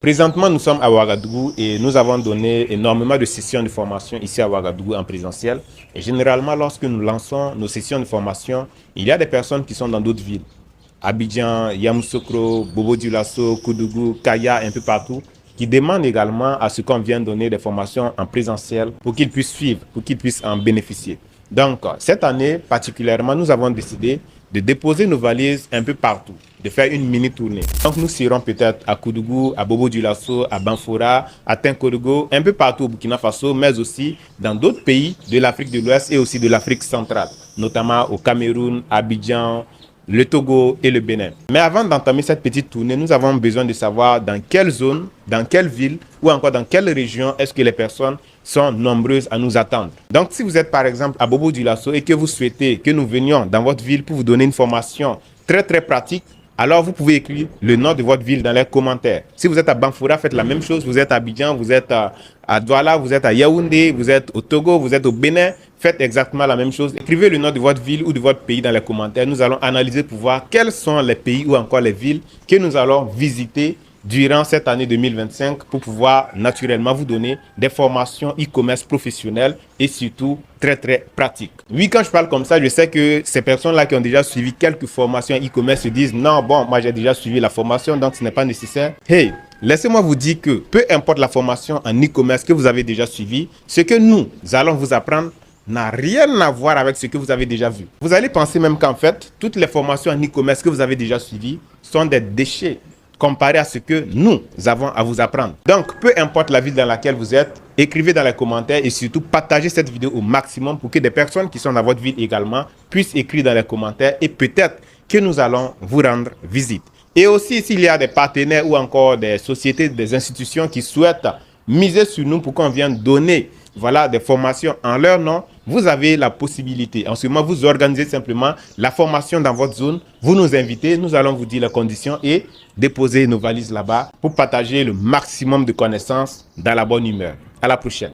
Présentement, nous sommes à Ouagadougou et nous avons donné énormément de sessions de formation ici à Ouagadougou en présentiel. Et généralement, lorsque nous lançons nos sessions de formation, il y a des personnes qui sont dans d'autres villes. Abidjan, Yamoussoukro, Bobo-Dioulasso, Koudougou, Kaya, un peu partout, qui demandent également à ce qu'on vienne donner des formations en présentiel pour qu'ils puissent suivre, pour qu'ils puissent en bénéficier. Donc, cette année particulièrement, nous avons décidé de déposer nos valises un peu partout, de faire une mini-tournée. Donc, nous serons peut-être à Koudougou, à Bobo-Dioulasso, à Banfora, à Tinkodogo, un peu partout au Burkina Faso, mais aussi dans d'autres pays de l'Afrique de l'Ouest et aussi de l'Afrique centrale, notamment au Cameroun, Abidjan, le Togo et le Bénin. Mais avant d'entamer cette petite tournée, nous avons besoin de savoir dans quelle zone, dans quelle ville ou encore dans quelle région est-ce que les personnes sont nombreuses à nous attendre. Donc, si vous êtes par exemple à Bobo-Dioulasso et que vous souhaitez que nous venions dans votre ville pour vous donner une formation très pratique, alors vous pouvez écrire le nom de votre ville dans les commentaires. Si vous êtes à Banfora, faites la même chose. Vous êtes à Abidjan, vous êtes à Douala, vous êtes à Yaoundé, vous êtes au Togo, vous êtes au Bénin. Faites exactement la même chose. Écrivez le nom de votre ville ou de votre pays dans les commentaires. Nous allons analyser pour voir quels sont les pays ou encore les villes que nous allons visiter durant cette année 2025 pour pouvoir naturellement vous donner des formations e-commerce professionnelles et surtout très pratiques. Oui, quand je parle comme ça, je sais que ces personnes-là qui ont déjà suivi quelques formations e-commerce se disent non, bon, moi j'ai déjà suivi la formation donc ce n'est pas nécessaire. Hey, laissez-moi vous dire que peu importe la formation en e-commerce que vous avez déjà suivi, ce que nous allons vous apprendre n'a rien à voir avec ce que vous avez déjà vu. Vous allez penser même qu'en fait, toutes les formations en e-commerce que vous avez déjà suivies sont des déchets comparé à ce que nous avons à vous apprendre. Donc, peu importe la ville dans laquelle vous êtes, écrivez dans les commentaires et surtout partagez cette vidéo au maximum pour que des personnes qui sont dans votre ville également puissent écrire dans les commentaires et peut-être que nous allons vous rendre visite. Et aussi, s'il y a des partenaires ou encore des sociétés, des institutions qui souhaitent miser sur nous pour qu'on vienne donner des formations en leur nom, vous avez la possibilité. En ce moment, vous organisez simplement la formation dans votre zone. Vous nous invitez, nous allons vous dire les conditions et déposer nos valises là-bas pour partager le maximum de connaissances dans la bonne humeur. À la prochaine.